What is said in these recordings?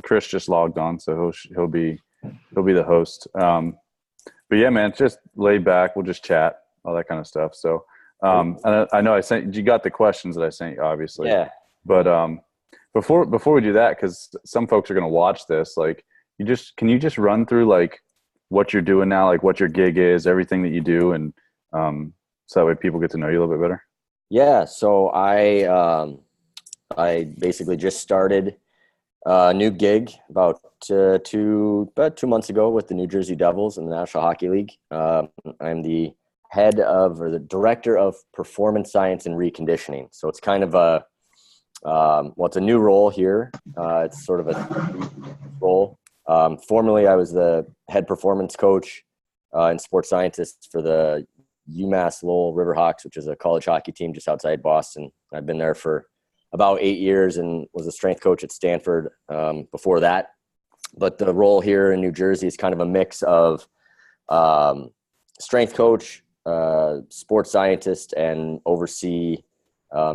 Chris just logged on, so he'll be the host. But yeah, man, just lay back. We'll just chat, all that kind of stuff. So, and I know you got the questions that I sent you, obviously. Yeah. But before we do that, because some folks are going to watch this, like, can you just run through like what you're doing now, like what your gig is, everything that you do, and so that way people get to know you a little bit better. Yeah. So I basically just started a new gig about 2 months ago with the New Jersey Devils in the National Hockey League. I'm the head of, or the director of performance science and reconditioning. So it's kind of it's a new role here. It's sort of a role. Formerly, I was the head performance coach and sports scientist for the UMass Lowell Riverhawks, which is a college hockey team just outside Boston. I've been there for about 8 years and was a strength coach at Stanford before that. But the role here in New Jersey is kind of a mix of strength coach, sports scientist, and oversee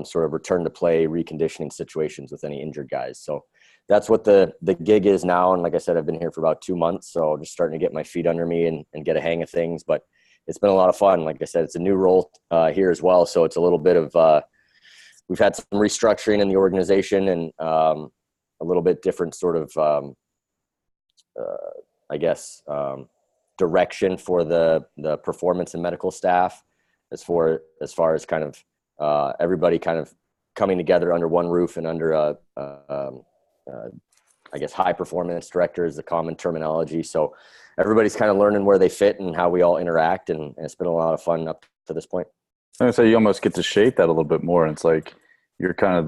sort of return to play reconditioning situations with any injured guys. So that's what the gig is now. And like I said, I've been here for about 2 months. So just starting to get my feet under me and get a hang of things. But it's been a lot of fun. Like I said, it's a new role here as well. So it's a little bit of, we've had some restructuring in the organization and a little bit different sort of, direction for the performance and medical staff as far as kind of everybody kind of coming together under one roof and under high performance director is the common terminology. So everybody's kind of learning where they fit and how we all interact. And it's been a lot of fun up to this point. I would say you almost get to shape that a little bit more. And it's like, you're kind of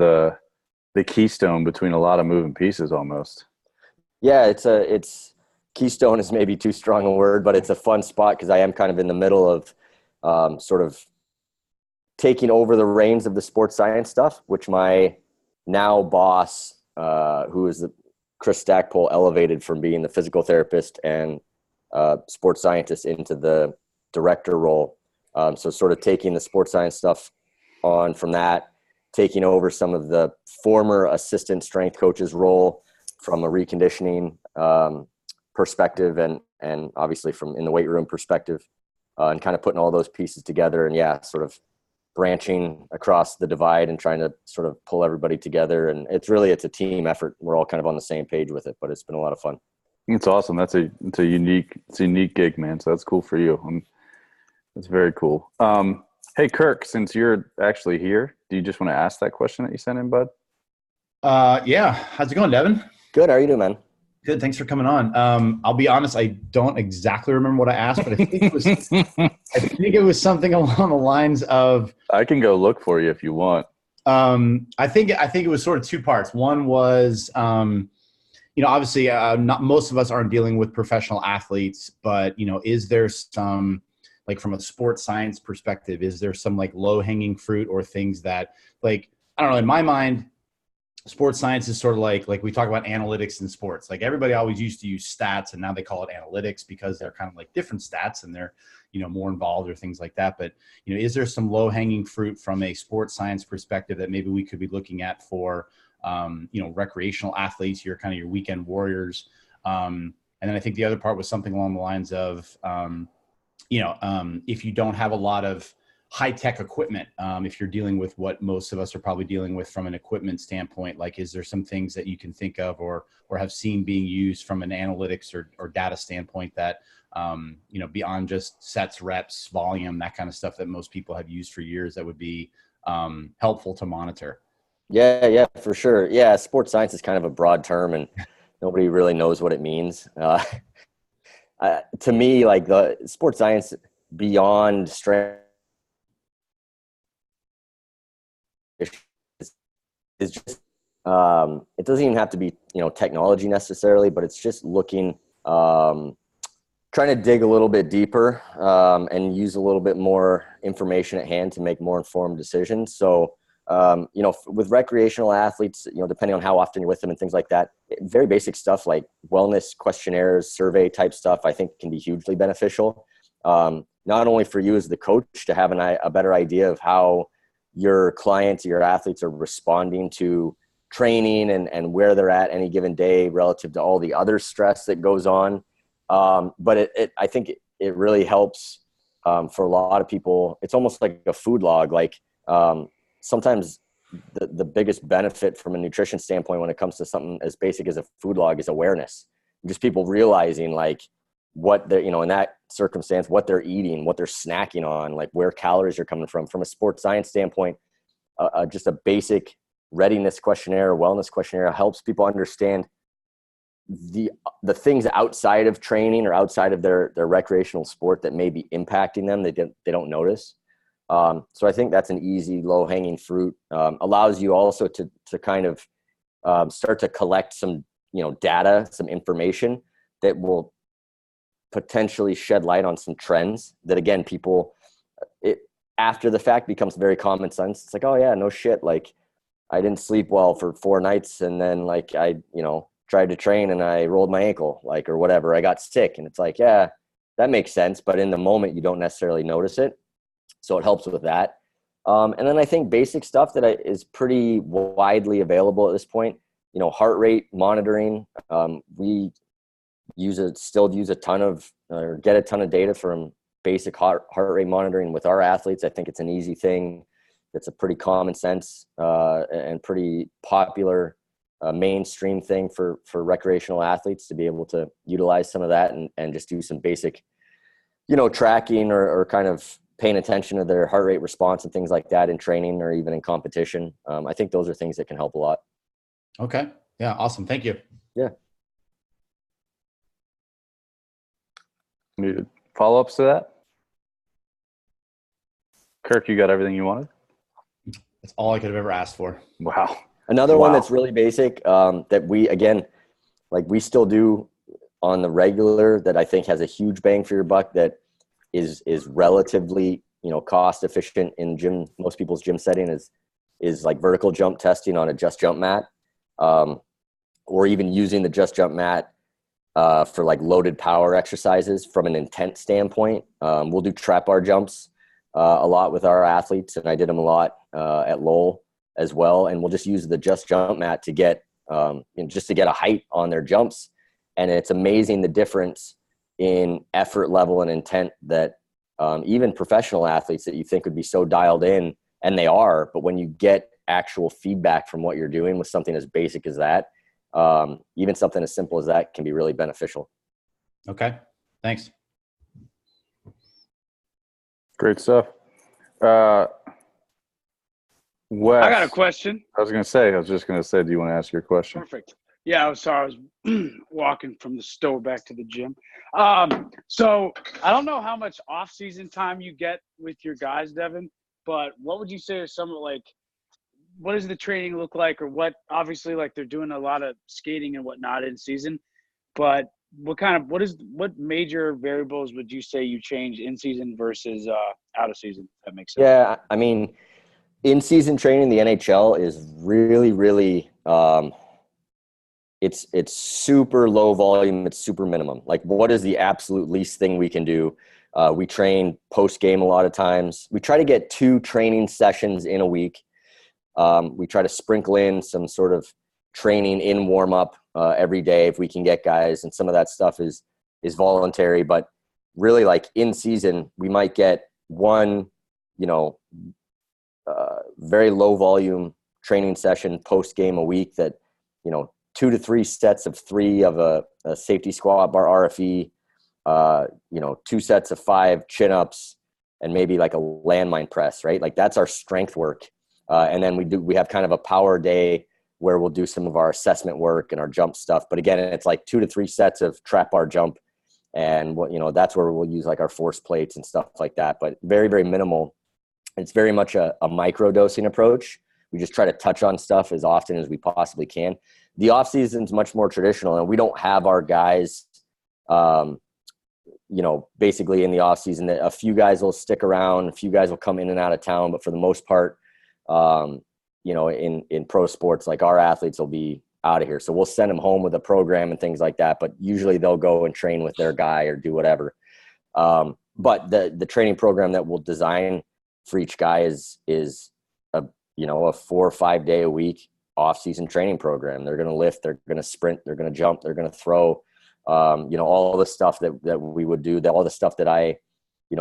the keystone between a lot of moving pieces almost. Yeah. It's keystone is maybe too strong a word, but it's a fun spot because I am kind of in the middle of sort of taking over the reins of the sports science stuff, which my now boss, who is Chris Stackpole, elevated from being the physical therapist and sports scientist into the director role. So sort of taking the sports science stuff on from that, taking over some of the former assistant strength coach's role from a reconditioning perspective and obviously from in the weight room perspective, and kind of putting all those pieces together and sort of branching across the divide and trying to sort of pull everybody together. And it's a team effort. We're all kind of on the same page with it, but it's been a lot of fun. It's awesome. It's a unique gig, man. So that's cool for you. That's very cool. Hey, Kirk, since you're actually here, do you just want to ask that question that you sent in, bud? Yeah. How's it going, Devan? Good. How are you doing, man? Good. Thanks for coming on. I'll be honest, I don't exactly remember what I asked, but I think it was something along the lines of. I can go look for you if you want. I think it was sort of two parts. One was, obviously, not most of us aren't dealing with professional athletes, but is there some, like from a sports science perspective, is there some like low hanging fruit or things that, like, I don't know, in my mind, sports science is sort of like we talk about analytics in sports. Like everybody always used to use stats and now they call it analytics because they're kind of like different stats and they're, more involved or things like that. But, is there some low hanging fruit from a sports science perspective that maybe we could be looking at for, recreational athletes, your weekend warriors? And then I think the other part was something along the lines of, if you don't have a lot of high-tech equipment, if you're dealing with what most of us are probably dealing with from an equipment standpoint, like, is there some things that you can think of or have seen being used from an analytics or data standpoint that, beyond just sets, reps, volume, that kind of stuff that most people have used for years that would be helpful to monitor? Yeah, for sure. Yeah. Sports science is kind of a broad term and nobody really knows what it means. To me, like the sports science beyond strength is just it doesn't even have to be technology necessarily, but it's just looking trying to dig a little bit deeper and use a little bit more information at hand to make more informed decisions. So with recreational athletes, depending on how often you're with them and things like that, very basic stuff like wellness questionnaires, survey type stuff, I think can be hugely beneficial. Not only for you as the coach to have a better idea of how your clients, your athletes are responding to training and where they're at any given day relative to all the other stress that goes on. But I think it really helps for a lot of people. It's almost like a food log. Like sometimes the biggest benefit from a nutrition standpoint when it comes to something as basic as a food log is awareness. Just people realizing like what they're, in that circumstance, what they're eating, what they're snacking on, like where calories are coming from. From a sports science standpoint, just a basic readiness questionnaire, wellness questionnaire helps people understand the things outside of training or outside of their recreational sport that may be impacting them. They don't notice. So I think that's an easy, low hanging fruit. Allows you also to kind of start to collect some, data, some information that will potentially shed light on some trends that, again, people, after the fact becomes very common sense. It's like, oh yeah, no shit. Like I didn't sleep well for 4 nights. And then like I, tried to train and I rolled my ankle, like, or whatever. I got sick. And it's like, yeah, that makes sense. But in the moment, you don't necessarily notice it. So it helps with that. And then I think basic stuff that is pretty widely available at this point, heart rate monitoring. We still use a ton of, or get a ton of data from basic heart rate monitoring with our athletes. I think it's an easy thing. It's a pretty common sense and pretty popular mainstream thing for recreational athletes to be able to utilize some of that and just do some basic, tracking or kind of paying attention to their heart rate response and things like that in training or even in competition. I think those are things that can help a lot. Okay. Yeah. Awesome. Thank you. Yeah. Any follow-ups to that? Kirk, you got everything you wanted? That's all I could have ever asked for. Wow. Another one that's really basic that we still do on the regular that I think has a huge bang for your buck that is relatively, cost efficient in most people's gym setting is like vertical jump testing on a just jump mat, or even using the just jump mat for like loaded power exercises from an intent standpoint. We'll do trap bar jumps a lot with our athletes, and I did them a lot at Lowell as well. And we'll just use the just jump mat to get just to get a height on their jumps. And it's amazing the difference in effort level and intent that even professional athletes that you think would be so dialed in, and they are, but when you get actual feedback from what you're doing with something as basic as that, even something as simple as that can be really beneficial. Okay. Thanks. Great stuff. Wes, I got a question. I was just going to say, do you want to ask your question? Perfect. Yeah, I was sorry. I was walking from the store back to the gym. So I don't know how much off-season time you get with your guys, Devan, but what would you say are some of what does the training look like, or what, obviously like they're doing a lot of skating and whatnot in season, but what major variables would you say you change in season versus out of season? If that makes sense. Yeah. I mean, in season training, the NHL is really, really, it's super low volume. It's super minimum. Like, what is the absolute least thing we can do? We train post game a lot of times. We try to get 2 training sessions in a week. We try to sprinkle in some sort of training in warm up every day if we can get guys, and some of that stuff is voluntary. But really, like in season, we might get one, very low volume training session post game a week that, 2 to 3 sets of 3 of a safety squat bar RFE, 2 sets of 5 chin-ups, and maybe like a landmine press, right? Like that's our strength work. And then we have kind of a power day where we'll do some of our assessment work and our jump stuff. But again, it's like 2 to 3 sets of trap bar jump. And that's where we'll use like our force plates and stuff like that, but very, very minimal. It's very much a micro dosing approach. We just try to touch on stuff as often as we possibly can. The off season is much more traditional, and we don't have our guys, basically in the off season. A few guys will stick around, a few guys will come in and out of town, but for the most part, in pro sports, like our athletes will be out of here. So we'll send them home with a program and things like that, but usually they'll go and train with their guy or do whatever. But the training program that we'll design for each guy is a 4 or 5 day a week off-season training program. They're going to lift, they're going to sprint, they're going to jump, they're going to throw, all the stuff that we would do, all the stuff that I,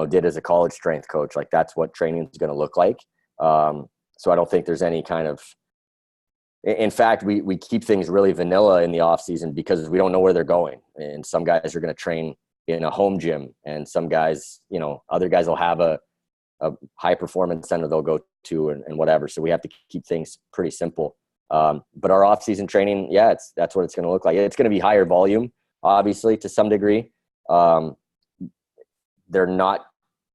did as a college strength coach. Like that's what training is going to look like. So I don't think there's any kind of, in fact, we keep things really vanilla in the off season because we don't know where they're going. And some guys are going to train in a home gym, and some guys, other guys will have a high performance center they'll go to and whatever. So we have to keep things pretty simple. But our off season training, that's what it's going to look like. It's going to be higher volume, obviously, to some degree. They're not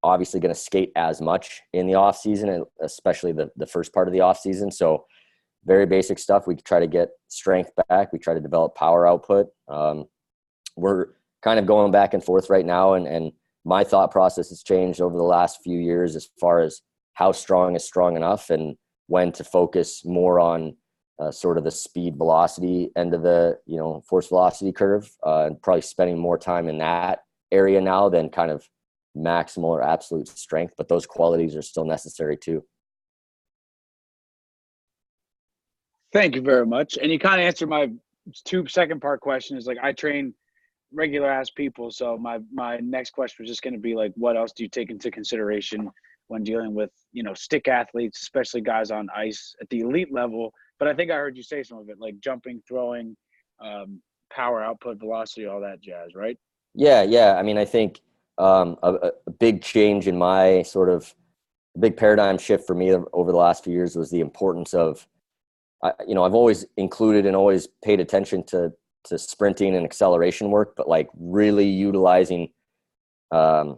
obviously going to skate as much in the off season, especially the first part of the off season. So very basic stuff. We try to get strength back. We try to develop power output. We're kind of going back and forth right now. And my thought process has changed over the last few years as far as how strong is strong enough and when to focus more on sort of the speed velocity end of the, force velocity curve, and probably spending more time in that area now than kind of maximal or absolute strength. But those qualities are still necessary too. Thank you very much. And you kind of answered my second part question is like, I train regular ass people. So my next question was just going to be like, what else do you take into consideration when dealing with, stick athletes, especially guys on ice at the elite level? But I think I heard you say some of it, like jumping, throwing, power output, velocity, all that jazz, right? Yeah. I mean, I think a big change in my sort of big paradigm shift for me over the last few years was the importance of, I've always included and always paid attention to sprinting and acceleration work, but like really utilizing 10,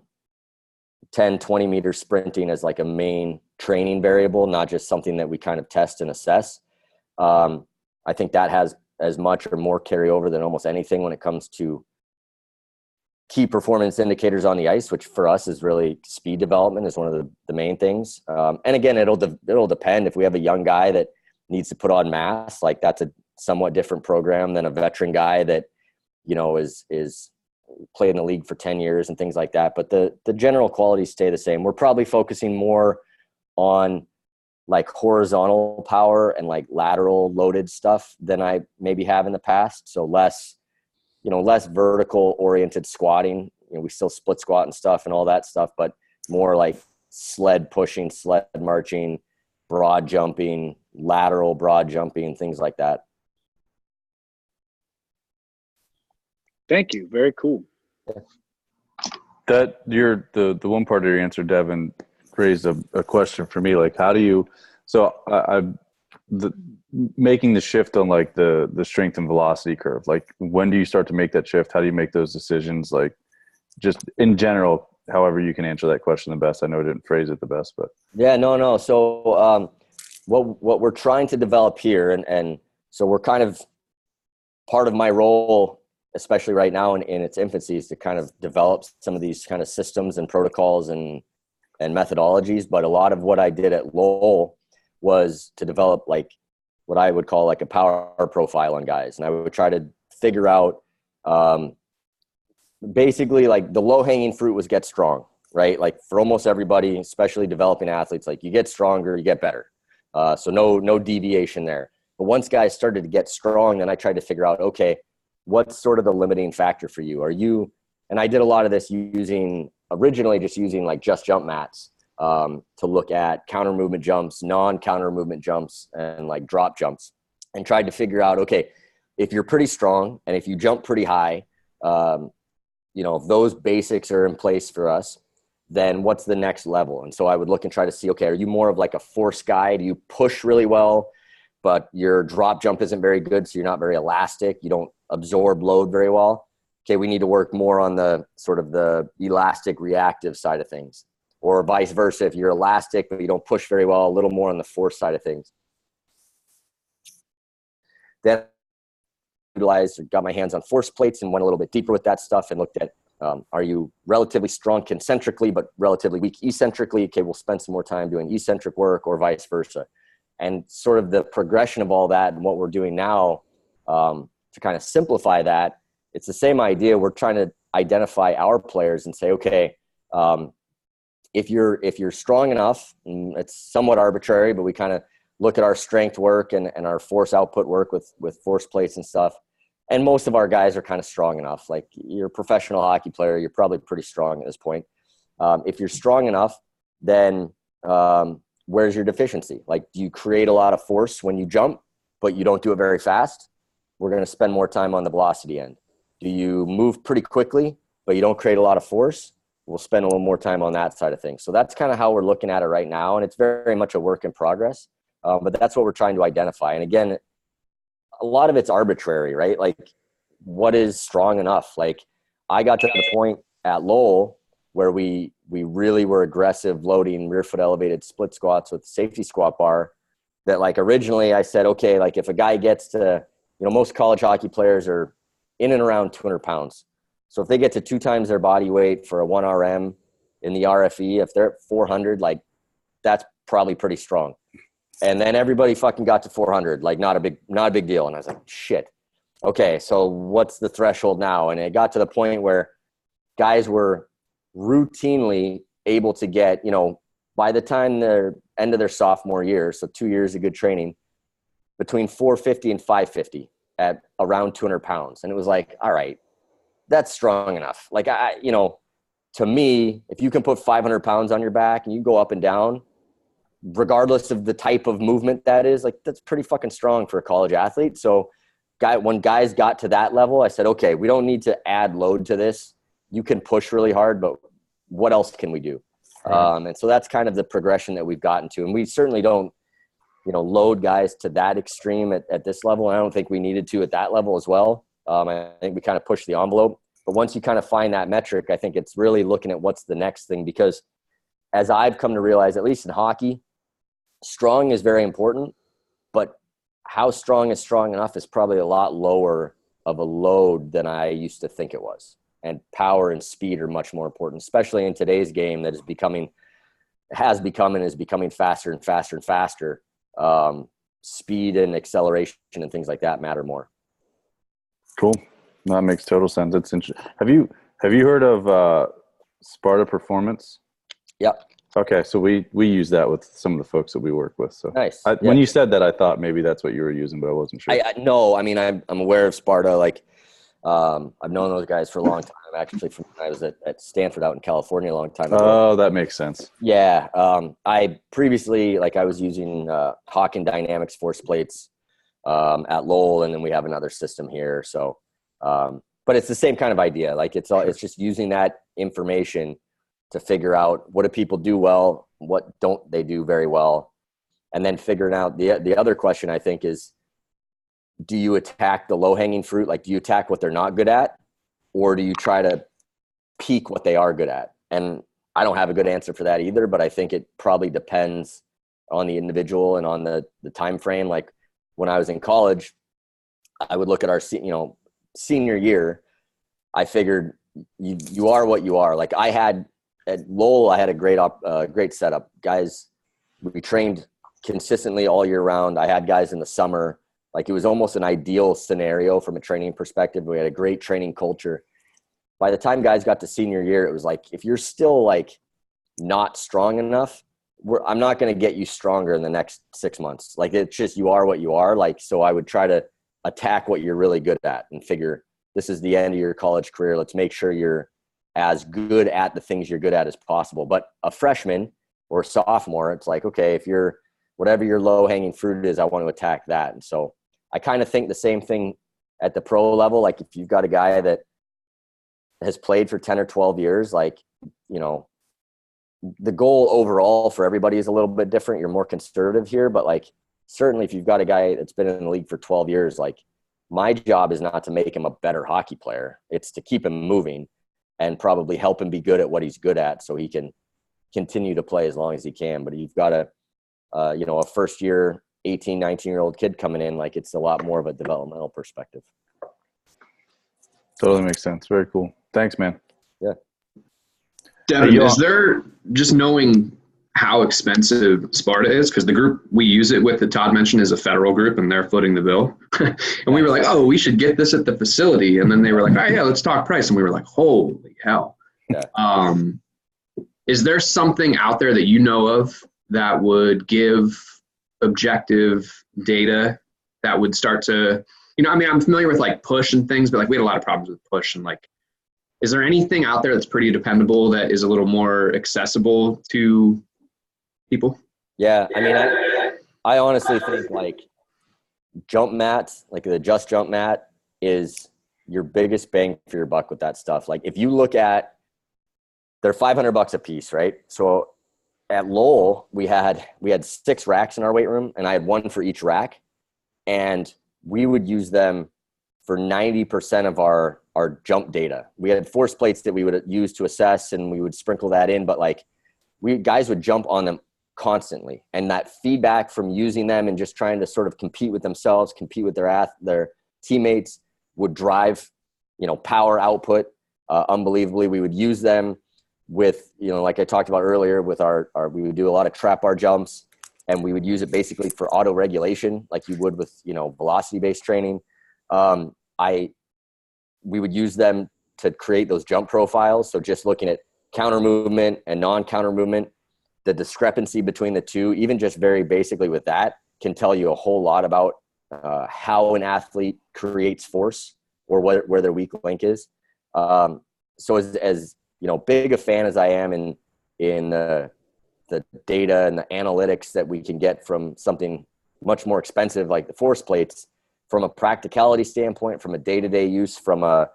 20 meter sprinting as like a main training variable, not just something that we kind of test and assess. I think that has as much or more carryover than almost anything when it comes to key performance indicators on the ice, which for us is really speed development is one of the main things. And again, it'll depend. If we have a young guy that needs to put on mass, like that's a somewhat different program than a veteran guy that, is played in the league for 10 years and things like that. But the general qualities stay the same. We're probably focusing more on like horizontal power and like lateral loaded stuff than I maybe have in the past. So less vertical oriented squatting. We still split squat and stuff and all that stuff, but more like sled pushing, sled marching, broad jumping, lateral broad jumping, things like that. Thank you. Very cool. That the one part of your answer, Devan, raised a question for me. Like, how do you? So making the shift on like the strength and velocity curve. Like, when do you start to make that shift? How do you make those decisions? Like, just in general, however you can answer that question the best. I know I didn't phrase it the best, but yeah, no. So what we're trying to develop here, and so we're kind of part of my role, especially right now in its infancy, is to kind of develop some of these kind of systems and protocols and methodologies. But a lot of what I did at Lowell was to develop like what I would call like a power profile on guys. And I would try to figure out basically like the low hanging fruit was get strong, right? Like for almost everybody, especially developing athletes, like you get stronger, you get better. So no deviation there. But once guys started to get strong, then I tried to figure out, okay, what's sort of the limiting factor for you? And I did a lot of this originally just using like just jump mats to look at counter movement jumps, non-counter movement jumps, and like drop jumps, and tried to figure out, okay, if you're pretty strong and if you jump pretty high, if those basics are in place for us, then what's the next level? And so I would look and try to see, okay, are you more of like a force guy? Do you push really well, but your drop jump isn't very good, so you're not very elastic, you don't absorb load very well? Okay, we need to work more on the sort of the elastic reactive side of things. Or vice versa, if you're elastic but you don't push very well, a little more on the force side of things. Then got my hands on force plates and went a little bit deeper with that stuff and looked at, are you relatively strong concentrically but relatively weak eccentrically? Okay, we'll spend some more time doing eccentric work, or vice versa. And sort of the progression of all that and what we're doing now, to kind of simplify that, it's the same idea. We're trying to identify our players and say, okay, if you're strong enough, and it's somewhat arbitrary, but we kind of look at our strength work and our force output work with force plates and stuff. And most of our guys are kind of strong enough. Like, you're a professional hockey player, you're probably pretty strong at this point. If you're strong enough, then where's your deficiency? Like, do you create a lot of force when you jump, but you don't do it very fast? We're going to spend more time on the velocity end. Do you move pretty quickly, but you don't create a lot of force? We'll spend a little more time on that side of things. So that's kind of how we're looking at it right now. And it's very much a work in progress. But that's what we're trying to identify. And again, a lot of it's arbitrary, right? Like, what is strong enough? Like, I got to the point at Lowell where we really were aggressive loading rear foot elevated split squats with safety squat bar, that like originally I said, okay, like if a guy gets to, most college hockey players are in and around 200 pounds. So if they get to 2 times their body weight for a 1 RM in the RFE, if they're at 400, like, that's probably pretty strong. And then everybody fucking got to 400, like not a big deal. And I was like, shit. Okay, so what's the threshold now? And it got to the point where guys were routinely able to get, by the time they're end of their sophomore year, so 2 years of good training, between 450 and 550 at around 200 pounds. And it was like, all right, that's strong enough. Like, to me, if you can put 500 pounds on your back and you go up and down, regardless of the type of movement that is, like, that's pretty fucking strong for a college athlete. So when guys got to that level, I said, okay, we don't need to add load to this. You can push really hard, but what else can we do? Right. And so that's kind of the progression that we've gotten to. And we certainly don't, load guys to that extreme at this level. And I don't think we needed to at that level as well. I think we kind of pushed the envelope. But once you kind of find that metric, I think it's really looking at what's the next thing. Because as I've come to realize, at least in hockey, strong is very important, but how strong is strong enough is probably a lot lower of a load than I used to think it was. And power and speed are much more important, especially in today's game that is becoming faster and faster and faster. Speed and acceleration and things like that matter more. Cool. That makes total sense. It's interesting. Have you heard of Sparta Performance? Yep. Okay, so we use that with some of the folks that we work with. So nice. When you said that, I thought maybe that's what you were using, but I wasn't sure. No, I mean, I'm aware of Sparta. Like, I've known those guys for a long time. Actually, from when I was at Stanford out in California a long time ago. Oh, that makes sense. Yeah. I previously, I was using Hawken Dynamics force plates at Lowell, and then we have another system here. So, but it's the same kind of idea. Like, it's just using that information to figure out what do people do well, what don't they do very well, and then figuring out the other question I think is, do you attack the low-hanging fruit? Like, do you attack what they're not good at, or do you try to peak what they are good at? And I don't have a good answer for that either, but I think it probably depends on the individual and on the time frame. Like, when I was in college, I would look at our senior year. I figured you are what you are. Like, at Lowell, I had a great setup. Guys, we trained consistently all year round. I had guys in the summer. Like, it was almost an ideal scenario from a training perspective. We had a great training culture. By the time guys got to senior year, it was like, if you're still not strong enough, I'm not going to get you stronger in the next 6 months. Like, it's just, you are what you are. Like, so I would try to attack what you're really good at and figure this is the end of your college career. Let's make sure you're as good at the things you're good at as possible. But a freshman or sophomore, it's like, okay, if you're whatever your low hanging fruit is, I want to attack that. And so I kind of think the same thing at the pro level. Like, if you've got a guy that has played for 10 or 12 years, the goal overall for everybody is a little bit different. You're more conservative here, but certainly if you've got a guy that's been in the league for 12 years, my job is not to make him a better hockey player. It's to keep him moving and probably help him be good at what he's good at so he can continue to play as long as he can. But you've got a first year, 18, 19-year-old kid coming in, it's a lot more of a developmental perspective. Totally makes sense. Very cool. Thanks, man. Yeah. Devan, is there, just knowing how expensive Sparta is, because the group we use it with that Todd mentioned is a federal group and they're footing the bill. And we were like, oh, we should get this at the facility. And then they were like, oh, yeah, let's talk price. And we were like, holy hell. Yeah. Is there something out there that you know of that would give objective data that would start to, I mean, I'm familiar with like push and things, but like we had a lot of problems with push, and like, is there anything out there that's pretty dependable that is a little more accessible to people? Yeah, I mean, I honestly think like jump mats, like the Just Jump mat, is your biggest bang for your buck with that stuff. Like if you look at, they're $500 a piece, right? So at Lowell, we had 6 racks in our weight room, and I had one for each rack, and we would use them for 90% of our jump data. We had force plates that we would use to assess, and we would sprinkle that in, but like guys would jump on them constantly, and that feedback from using them and just trying to sort of compete with themselves, compete with their teammates, would drive, power output unbelievably. We would use them with, like I talked about earlier, with our we would do a lot of trap bar jumps, and we would use it basically for auto regulation, like you would with, velocity based training. We would use them to create those jump profiles. So just looking at counter movement and non-counter movement, the discrepancy between the two, even just very basically with that, can tell you a whole lot about how an athlete creates force or where their weak link is. So as big a fan as I am in the data and the analytics that we can get from something much more expensive like the force plates, from a practicality standpoint, from a day-to-day use, from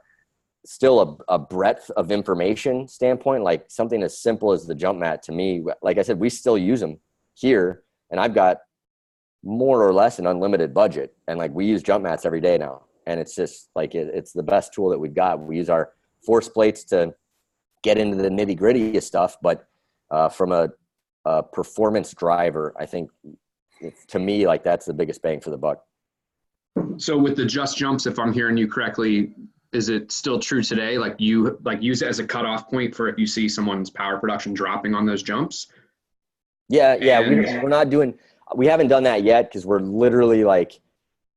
still a breadth of information standpoint, like something as simple as the jump mat, to me, like I said, we still use them here, and I've got more or less an unlimited budget, and like we use jump mats every day now, and it's just like it's the best tool that we've got. We use our force plates to get into the nitty-gritty of stuff, but from a performance driver, I think to me, like that's the biggest bang for the buck. So with the just jumps, if I'm hearing you correctly, is it still true today? Like you use it as a cutoff point for if you see someone's power production dropping on those jumps? Yeah. We haven't done that yet because we're literally like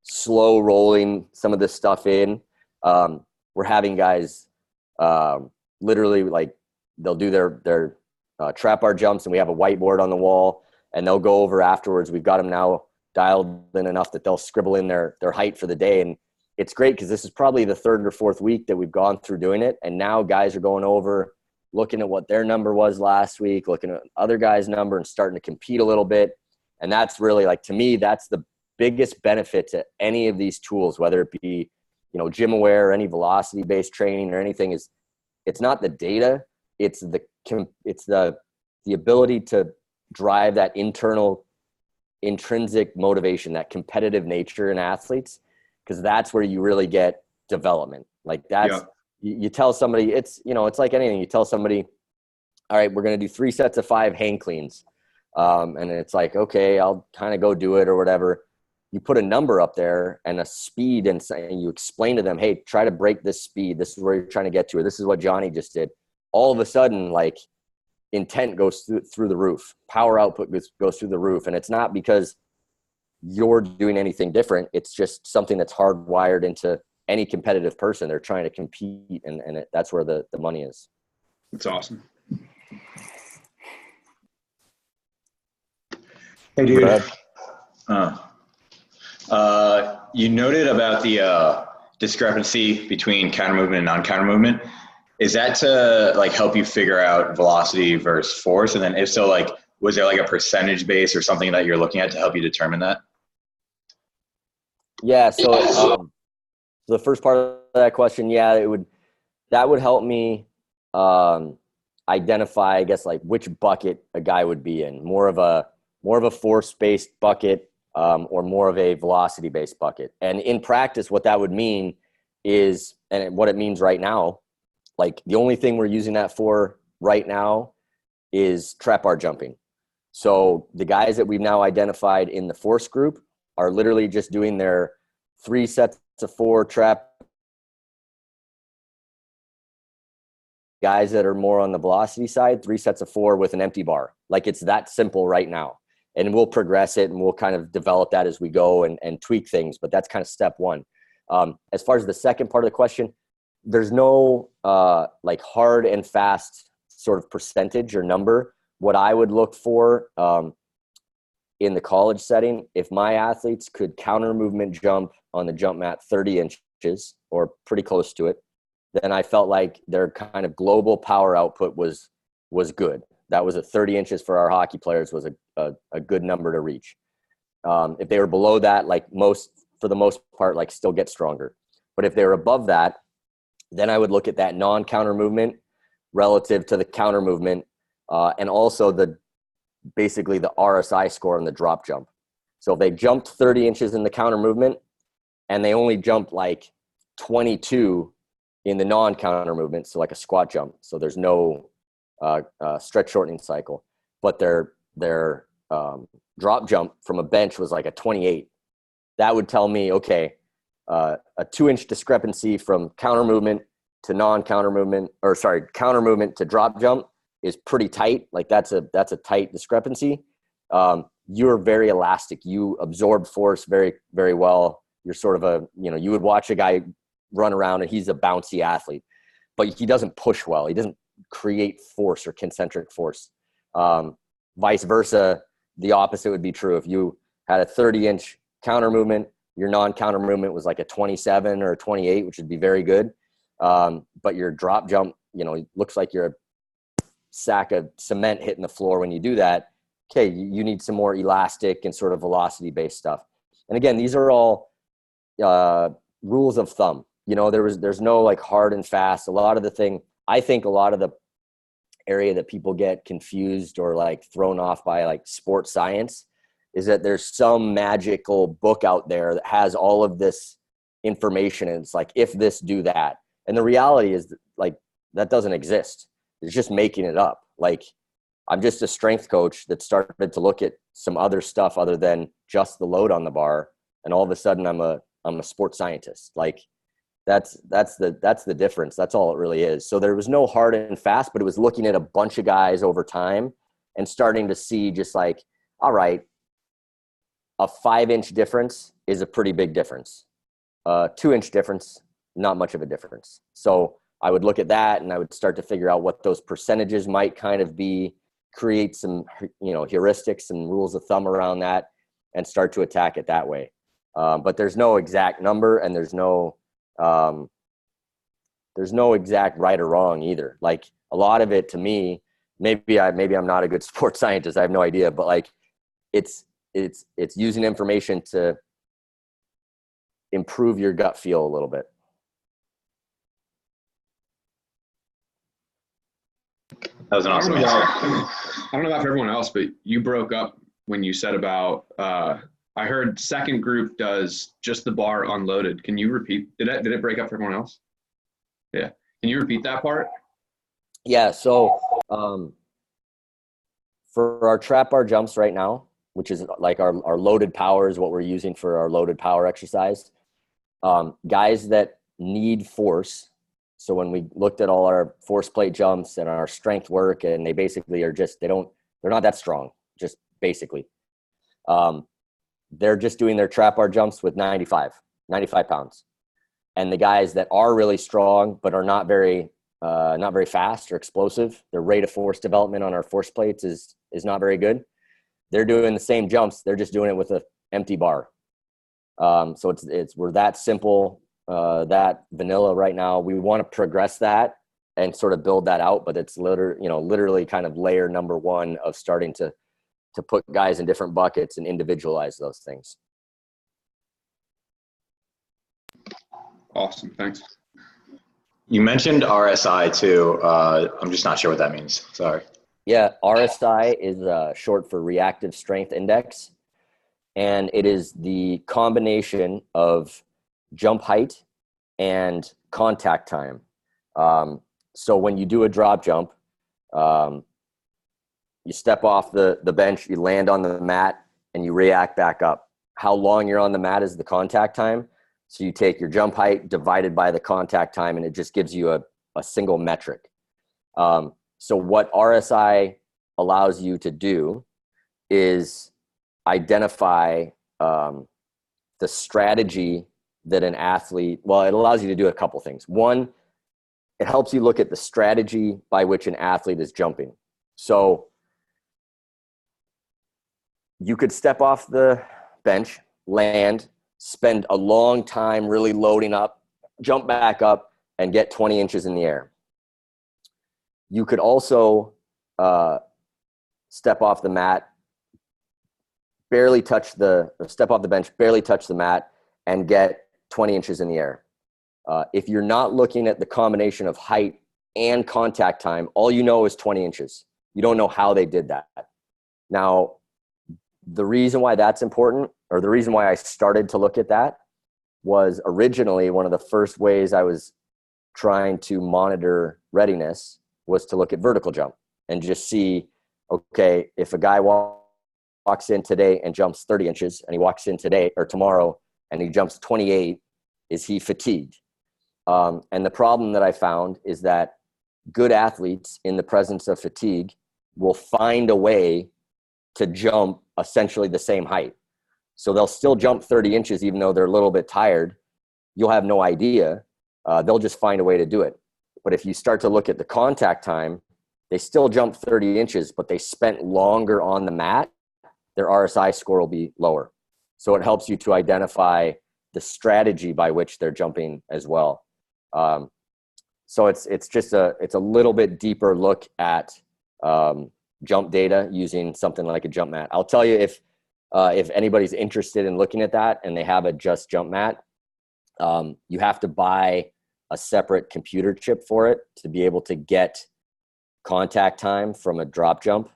slow rolling some of this stuff in. We're having guys literally like they'll do their trap bar jumps, and we have a whiteboard on the wall, and they'll go over afterwards. We've got them now dialed in enough that they'll scribble in their height for the day. And it's great because this is probably the 3rd or 4th week that we've gone through doing it. And now guys are going over, looking at what their number was last week, looking at other guys' number, and starting to compete a little bit. And that's really, like, to me, that's the biggest benefit to any of these tools, whether it be, gym aware or any velocity based training or anything, is it's not the data, it's the ability to drive that internal intrinsic motivation, that competitive nature in athletes, because that's where you really get development. Like that's, you tell somebody, it's like anything. You tell somebody, all right, we're going to do 3 sets of 5 hang cleans. And it's like, okay, I'll kind of go do it or whatever. You put a number up there and a speed, and you explain to them, hey, try to break this speed. This is where you're trying to get to, or this is what Johnny just did. All of a sudden, like, intent goes through the roof. Power output goes through the roof. And it's not because you're doing anything different. It's just something that's hardwired into any competitive person. They're trying to compete, and that's where the money is. That's awesome. Hey, dude. You noted about the discrepancy between counter movement and non-counter movement. Is that to like help you figure out velocity versus force? And then if so, like, was there like a percentage base or something that you're looking at to help you determine that? Yeah. So the first part of that question, that would help me identify, I guess, like which bucket a guy would be in, more of a force-based bucket or more of a velocity-based bucket. And in practice, what that would mean is, and what it means right now, like the only thing we're using that for right now is trap bar jumping. So the guys that we've now identified in the force group are literally just doing their 3 sets of 4 trap. Guys that are more on the velocity side, 3 sets of 4 with an empty bar. Like, it's that simple right now. And we'll progress it, and we'll kind of develop that as we go and tweak things. But that's kind of step one. As far as the second part of the question, there's no like hard and fast sort of percentage or number. What I would look for in the college setting, if my athletes could counter movement jump on the jump mat 30 inches or pretty close to it, then I felt like their kind of global power output was good. That was 30 inches for our hockey players was a good number to reach. If they were below that, for the most part, like still get stronger. But if they were above that, then I would look at that non-counter movement relative to the counter movement, and also basically the RSI score on the drop jump. So if they jumped 30 inches in the counter movement and they only jumped like 22 in the non-counter movement, so like a squat jump, so there's no stretch shortening cycle, but their drop jump from a bench was like a 28, that would tell me, okay, a 2-inch discrepancy from counter movement to non-counter movement, or sorry, counter movement to drop jump is pretty tight. Like that's a tight discrepancy. You're very elastic. You absorb force very, very well. You're sort of you would watch a guy run around and he's a bouncy athlete, but he doesn't push well. He doesn't create force or concentric force. Vice versa, the opposite would be true. If you had a 30-inch counter movement, your non-counter movement was like a 27 or a 28, which would be very good. But your drop jump, looks like you're a sack of cement hitting the floor when you do that. Okay, you need some more elastic and sort of velocity-based stuff. And again, these are all rules of thumb. There's no like hard and fast. I think a lot of the area that people get confused or like thrown off by like sports science is that there's some magical book out there that has all of this information. And it's like, if this, do that. And the reality is that, like, that doesn't exist. It's just making it up. Like, I'm just a strength coach that started to look at some other stuff other than just the load on the bar. And all of a sudden I'm a sports scientist. Like, that's the difference. That's all it really is. So there was no hard and fast, but it was looking at a bunch of guys over time and starting to see just like, all right, a 5-inch difference is a pretty big difference. 2-inch difference, not much of a difference. So I would look at that and I would start to figure out what those percentages might kind of be, create some, heuristics and rules of thumb around that and start to attack it that way. But there's no exact number and there's no exact right or wrong either. Like, a lot of it to me, maybe I'm not a good sports scientist. I have no idea, but like it's using information to improve your gut feel a little bit. That was an awesome answer. I don't know about for everyone else, but you broke up when you said about, I heard second group does just the bar unloaded. Can you repeat? Did it break up for everyone else? Yeah. Can you repeat that part? Yeah. So for our trap bar jumps right now, which is like our loaded power is what we're using for our loaded power exercise. Guys that need force. So when we looked at all our force plate jumps and our strength work, and they basically are just, they're not that strong, just basically. They're just doing their trap bar jumps with 95 pounds. And the guys that are really strong, but are not very fast or explosive, their rate of force development on our force plates is not very good. They're doing the same jumps. They're just doing it with an empty bar. So we're that simple, that vanilla right now. We want to progress that and sort of build that out, but it's literally kind of layer number one of starting to put guys in different buckets and individualize those things. Awesome. Thanks. You mentioned RSI too. I'm just not sure what that means. Sorry. Yeah. RSI is short for reactive strength index. And it is the combination of jump height and contact time. So when you do a drop jump, you step off the bench, you land on the mat, and you react back up. How long you're on the mat is the contact time. So you take your jump height divided by the contact time, and it just gives you a single metric. So what RSI allows you to do is identify the strategy that an athlete, well, it allows you to do a couple things. One, it helps you look at the strategy by which an athlete is jumping. So you could step off the bench, land, spend a long time really loading up, jump back up, and get 20 inches in the air. You could also step off the mat, step off the bench, barely touch the mat, and get 20 inches in the air. If you're not looking at the combination of height and contact time, all you know is 20 inches. You don't know how they did that. Now, the reason why that's important, or the reason why I started to look at that, was originally one of the first ways I was trying to monitor readiness was to look at vertical jump and just see, okay, if a guy walks in today and jumps 30 inches and he walks in today or tomorrow and he jumps 28, is he fatigued? And the problem that I found is that good athletes in the presence of fatigue will find a way to jump essentially the same height. So they'll still jump 30 inches even though they're a little bit tired. You'll have no idea. They'll just find a way to do it. But if you start to look at the contact time, they still jump 30 inches, but they spent longer on the mat. Their RSI score will be lower. So it helps you to identify the strategy by which they're jumping as well. So it's a little bit deeper look at jump data using something like a jump mat. I'll tell you, if anybody's interested in looking at that and they have a just jump mat, you have to buy a separate computer chip for it to be able to get contact time from a drop jump.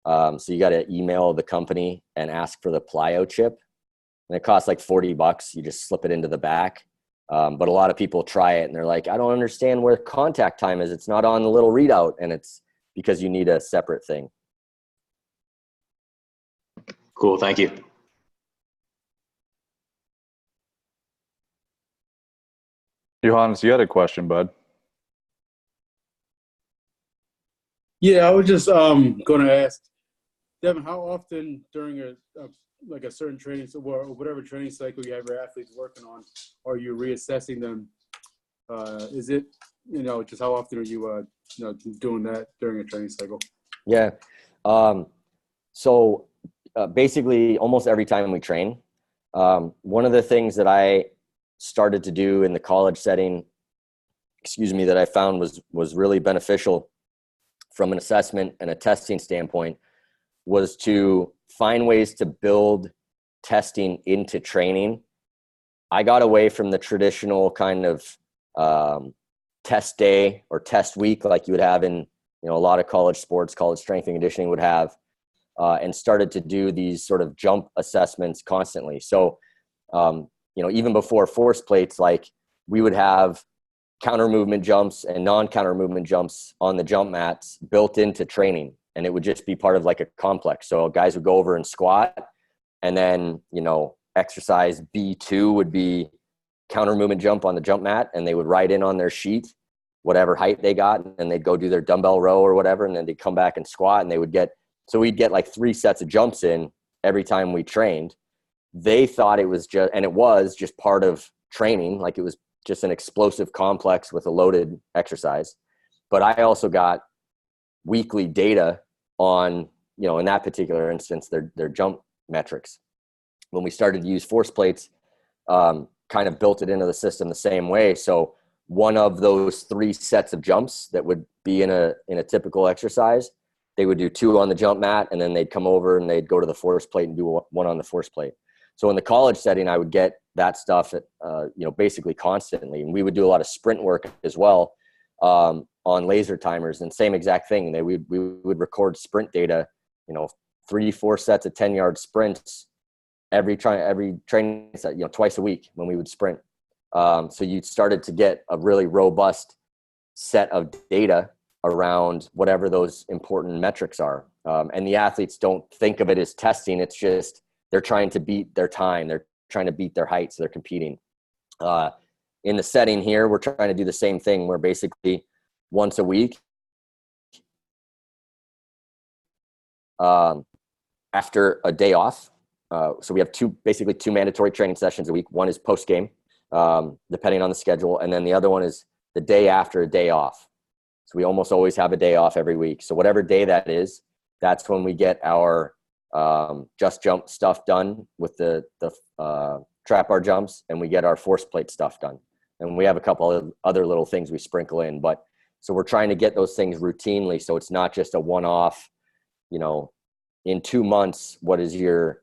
So you got to email the company and ask for the plyo chip, and it costs like $40. You just slip it into the back. But a lot of people try it and they're like, I don't understand where contact time is. It's not on the little readout. And it's because you need a separate thing. Cool. Thank you. Johannes, you had a question, bud. Yeah, I was just going to ask, Devan, how often during a certain training, or whatever training cycle you have your athletes working on, are you reassessing them? Is it, just how often are you, doing that during a training cycle? Yeah. So basically almost every time we train, one of the things that I started to do in the college setting, that I found was really beneficial from an assessment and a testing standpoint, was to find ways to build testing into training. I got away from the traditional kind of test day or test week like you would have in a lot of college sports, college strength and conditioning would have, and started to do these sort of jump assessments constantly. So, even before force plates, like we would have counter movement jumps and non-counter movement jumps on the jump mats built into training. And it would just be part of like a complex. So guys would go over and squat, and then, exercise B2 would be counter movement jump on the jump mat, and they would write in on their sheet whatever height they got, and they'd go do their dumbbell row or whatever, and then they'd come back and squat, and we'd get like 3 sets of jumps in every time we trained. They thought it was just part of training, like it was just an explosive complex with a loaded exercise. But I also got weekly data on, in that particular instance, their jump metrics. When we started to use force plates, kind of built it into the system the same way. So one of those 3 sets of jumps that would be in a typical exercise, they would do 2 on the jump mat, and then they'd come over and they'd go to the force plate and do 1 on the force plate. So in the college setting, I would get that stuff at, basically constantly. And we would do a lot of sprint work as well on laser timers, and same exact thing. We would record sprint data, 3-4 sets of 10-yard sprints every training set, twice a week when we would sprint. So you started to get a really robust set of data around whatever those important metrics are. And the athletes don't think of it as testing. It's just they're trying to beat their time. They're trying to beat their height, so they're competing. In the setting here, we're trying to do the same thing. We're basically once a week, after a day off. So we have two mandatory training sessions a week. One is post-game, depending on the schedule. And then the other one is the day after a day off. So we almost always have a day off every week. So whatever day that is, that's when we get our just jump stuff done with the trap bar jumps, and we get our force plate stuff done. And we have a couple of other little things we sprinkle in, but so we're trying to get those things routinely. So it's not just a one-off, in 2 months, what is your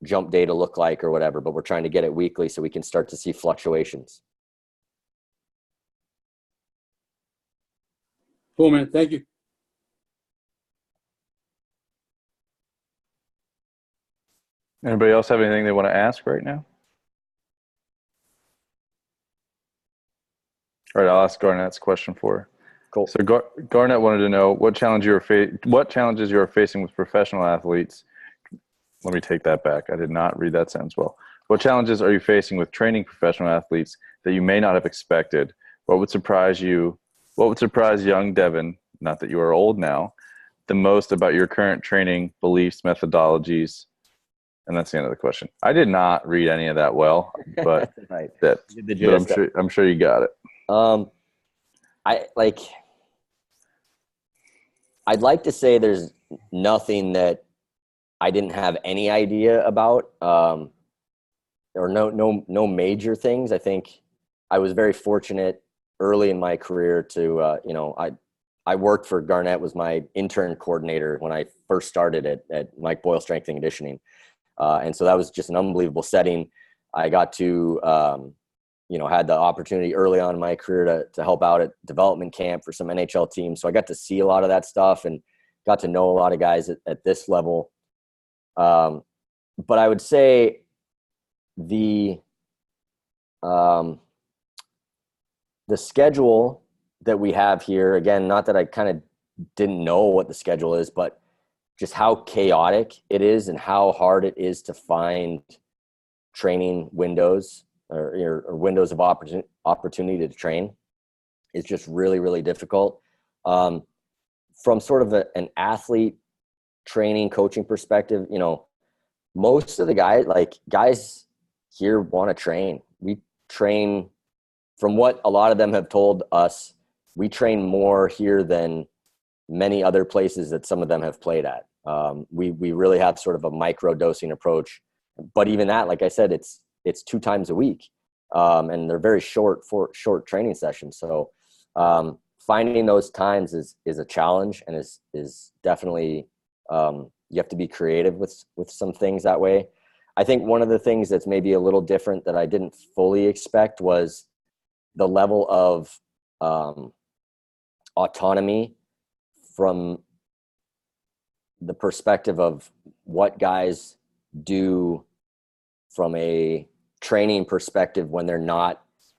jump data look like or whatever, but we're trying to get it weekly so we can start to see fluctuations. Cool, man. Thank you. Anybody else have anything they want to ask right now? All right, I'll ask Garnett's question for her. Cool. So Garnett wanted to know what challenges you are facing with professional athletes. Let me take that back. I did not read that sentence well. What challenges are you facing with training professional athletes that you may not have expected? What would surprise you? What would surprise young Devan, not that you are old now, the most about your current training beliefs, methodologies? And that's the end of the question. I did not read any of that well, but Right. but I'm sure you got it. I'd like to say there's nothing that I didn't have any idea about, or no major things. I think I was very fortunate early in my career to, I worked for Garnett, was my intern coordinator when I first started at Mike Boyle Strength and Conditioning. And so that was just an unbelievable setting. I got to, had the opportunity early on in my career to help out at development camp for some NHL teams. So I got to see a lot of that stuff and got to know a lot of guys at this level. But I would say the schedule that we have here, again, not that I kind of didn't know what the schedule is, but just how chaotic it is and how hard it is to find training windows or windows of opportunity to train is just really, really difficult. From sort of an athlete training coaching perspective, most of the guys here want to train. We train, from what a lot of them have told us, we train more here than many other places that some of them have played at. We really have sort of a micro dosing approach, but even that, like I said, it's 2 times a week. And they're very short training sessions. So, finding those times is a challenge, and is definitely, you have to be creative with some things that way. I think one of the things that's maybe a little different that I didn't fully expect was the level of, autonomy from the perspective of what guys do from a training perspective when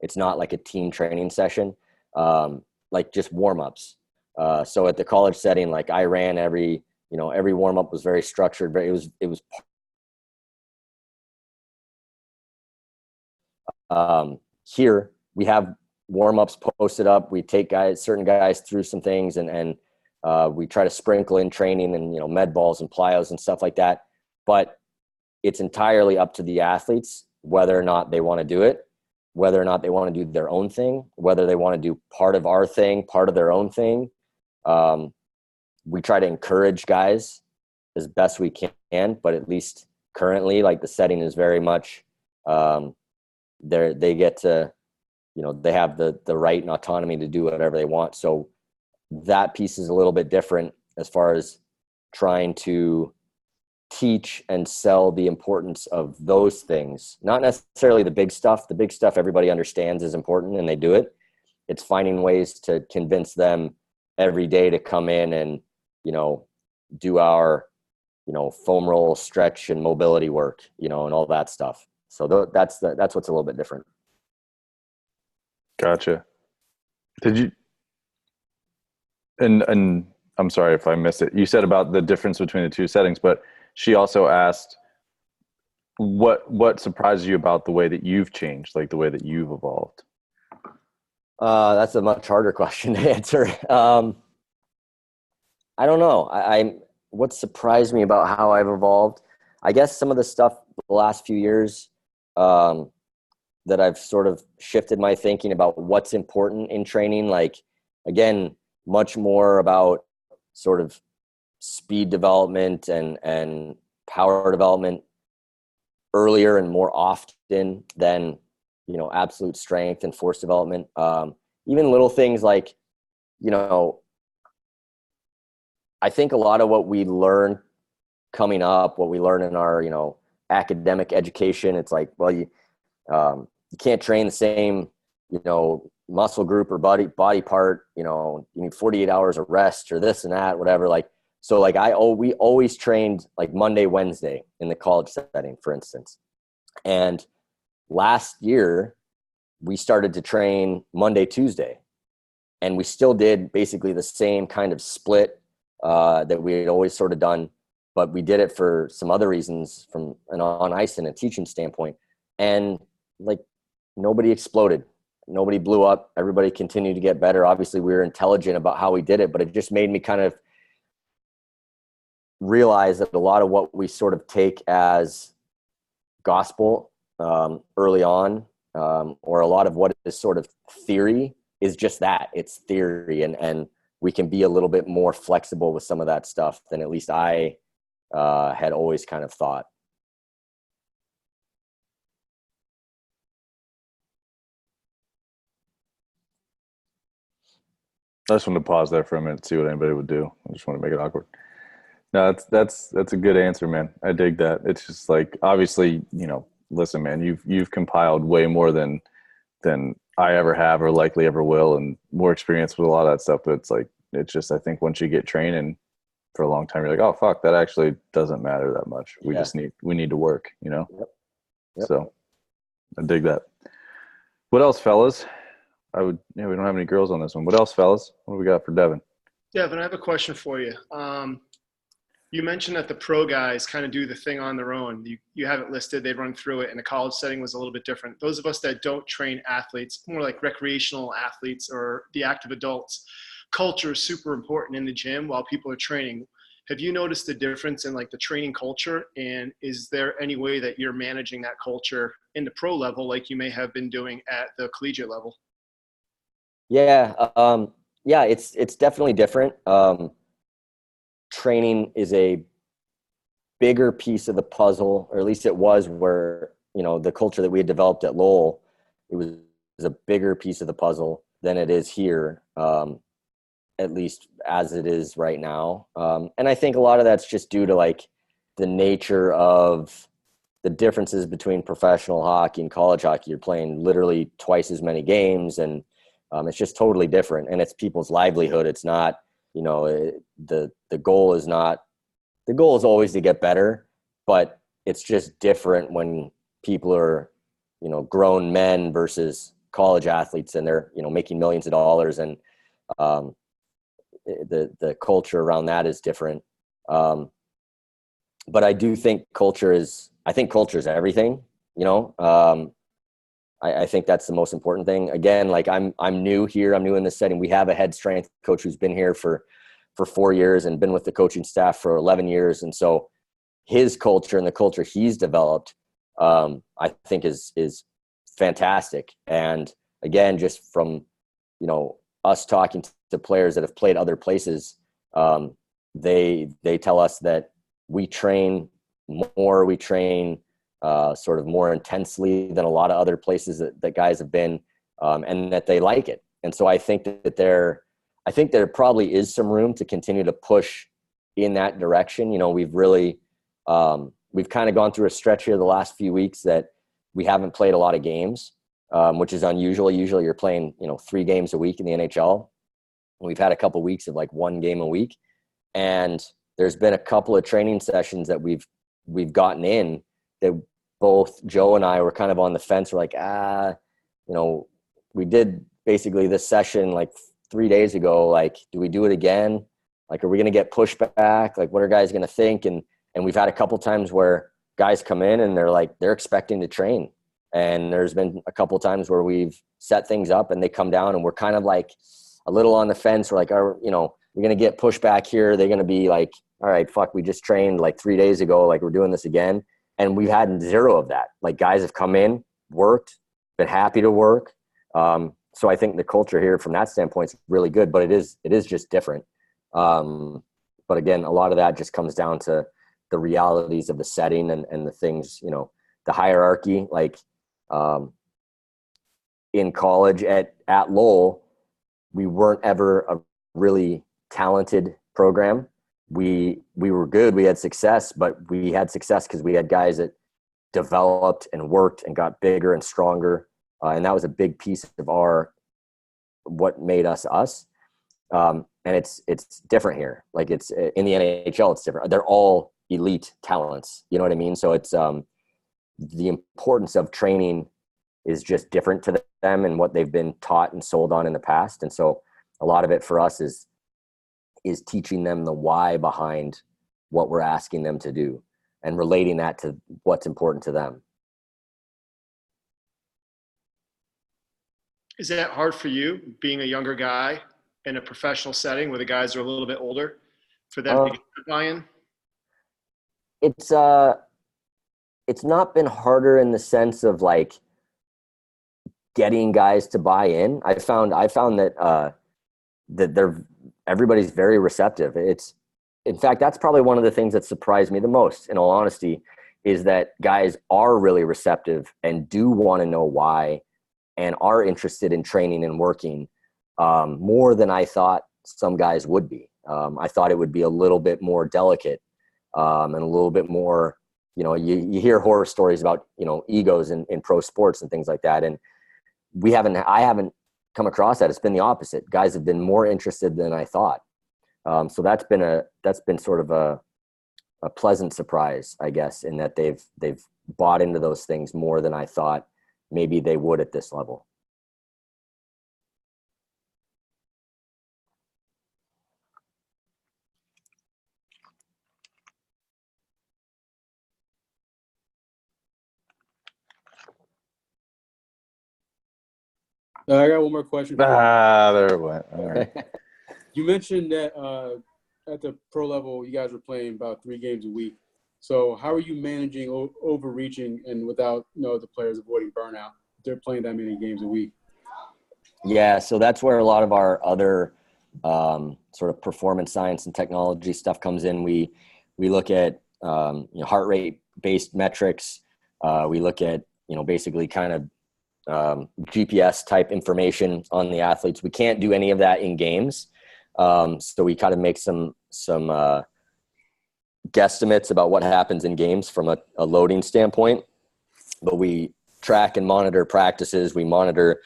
it's not like a team training session, like just warm-ups. So at the college setting, like I ran every warm-up was very structured, but it was here we have warm-ups posted up. We take certain guys through some things, and we try to sprinkle in training and, med balls and plyos and stuff like that. But it's entirely up to the athletes whether or not they want to do it, whether or not they want to do their own thing, whether they want to do part of our thing, part of their own thing. We try to encourage guys as best we can, but at least currently, like the setting is very much, they get to, they have the right and autonomy to do whatever they want. So that piece is a little bit different as far as trying to teach and sell the importance of those things. Not necessarily the big stuff. The big stuff everybody understands is important and they do it. It's finding ways to convince them every day to come in and, do our, foam roll, stretch, and mobility work, and all that stuff. So that's what's a little bit different. Gotcha. Did you, and I'm sorry if I missed it, you said about the difference between the 2 settings, but she also asked what surprised you about the way that you've changed, like the way that you've evolved? That's a much harder question to answer. I don't know. What surprised me about how I've evolved, I guess some of the stuff the last few years, that I've sort of shifted my thinking about what's important in training. Like, again, much more about sort of speed development and power development earlier and more often than, absolute strength and force development. Even little things like, I think a lot of what we learn coming up, what we learn in our, academic education, it's like, well, you can't train the same, muscle group or body part, you need 48 hours of rest or this and that, whatever. Like, so like we always trained like Monday, Wednesday in the college setting, for instance. And last year we started to train Monday, Tuesday, and we still did basically the same kind of split that we had always sort of done, but we did it for some other reasons from an on ice and a teaching standpoint. And like nobody exploded. Nobody blew up. Everybody continued to get better. Obviously we were intelligent about how we did it, but it just made me kind of realize that a lot of what we sort of take as gospel early on, or a lot of what is sort of theory is just that. It's theory, and we can be a little bit more flexible with some of that stuff than at least I had always kind of thought. I just wanted to pause there for a minute, see what anybody would do. I just want to make it awkward. No, that's a good answer, man. I dig that. It's just like, obviously, listen, man, you've compiled way more than I ever have or likely ever will, and more experience with a lot of that stuff. But it's just, I think once you get training for a long time, you're like, oh fuck, that actually doesn't matter that much. We need to work, Yep. So I dig that. What else, fellas? We don't have any girls on this one. What else, fellas? What do we got for Devan? Devan, I have a question for you. You mentioned that the pro guys kind of do the thing on their own. You have it listed, they run through it, and the college setting was a little bit different. Those of us that don't train athletes, more like recreational athletes or the active adults, culture is super important in the gym while people are training. Have you noticed the difference in like the training culture? And is there any way that you're managing that culture in the pro level like you may have been doing at the collegiate level? Yeah. It's definitely different. Training is a bigger piece of the puzzle, or at least it was, where, the culture that we had developed at Lowell, it was a bigger piece of the puzzle than it is here, at least as it is right now. And I think a lot of that's just due to like the nature of the differences between professional hockey and college hockey. You're playing literally twice as many games, and it's just totally different, and it's people's livelihood. It's not, the goal is always to get better, but it's just different when people are, grown men versus college athletes, and they're, making millions of dollars, and the culture around that is different. But I do think culture is everything, I think that's the most important thing. Again, like I'm new here. I'm new in this setting. We have a head strength coach who's been here for 4 years and been with the coaching staff for 11 years. And so his culture and the culture he's developed, I think is fantastic. And again, just from, us talking to players that have played other places, they tell us that we train more, sort of more intensely than a lot of other places that guys have been, and that they like it. And so I think that there probably is some room to continue to push in that direction. We've really, we've kind of gone through a stretch here the last few weeks that we haven't played a lot of games, which is unusual. Usually you're playing, 3 games a week in the NHL. We've had a couple of weeks of like 1 game a week. And there's been a couple of training sessions that we've gotten in that both Joe and I were kind of on the fence. We're like, we did basically this session like 3 days ago. Like, do we do it again? Like, are we going to get pushback? Like, what are guys going to think? And we've had a couple times where guys come in and they're expecting to train. And there's been a couple times where we've set things up and they come down and we're kind of like a little on the fence. We're like, we're going to get pushback here. They're going to be like, all right, fuck, we just trained like 3 days ago. Like, we're doing this again. And we've had zero of that. Like, guys have come in, worked, been happy to work. So I think the culture here from that standpoint is really good, but it is just different. But again, a lot of that just comes down to the realities of the setting and the things, the hierarchy. Like in college at Lowell, we weren't ever a really talented program. We were good. We had success, but we had success because we had guys that developed and worked and got bigger and stronger. And that was a big piece of what made us us. And it's different here. Like it's in the NHL, it's different. They're all elite talents. You know what I mean? So it's the importance of training is just different to them and what they've been taught and sold on in the past. And so a lot of it for us is teaching them the why behind what we're asking them to do and relating that to what's important to them. Is that hard for you, being a younger guy in a professional setting where the guys are a little bit older, for them to get the buy-in? It's not been harder in the sense of like getting guys to buy in. I found that everybody's very receptive. In fact, that's probably one of the things that surprised me the most, in all honesty, is that guys are really receptive and do want to know why and are interested in training and working more than I thought some guys would be. I thought it would be a little bit more delicate and a little bit more, you hear horror stories about, egos in pro sports and things like that. And I haven't come across that. It's been the opposite. Guys have been more interested than I thought. So that's been sort of a pleasant surprise, I guess, in that they've bought into those things more than I thought maybe they would at this level. I got one more question. There it went. All right. You mentioned that at the pro level, you guys were playing about 3 games a week. So how are you managing overreaching and without the players avoiding burnout? They're playing that many games a week. Yeah, so that's where a lot of our other sort of performance science and technology stuff comes in. We look at heart rate based metrics. We look at basically kind of GPS type information on the athletes. We can't do any of that in games. So we kind of make some guesstimates about what happens in games from a loading standpoint, but we track and monitor practices. We monitor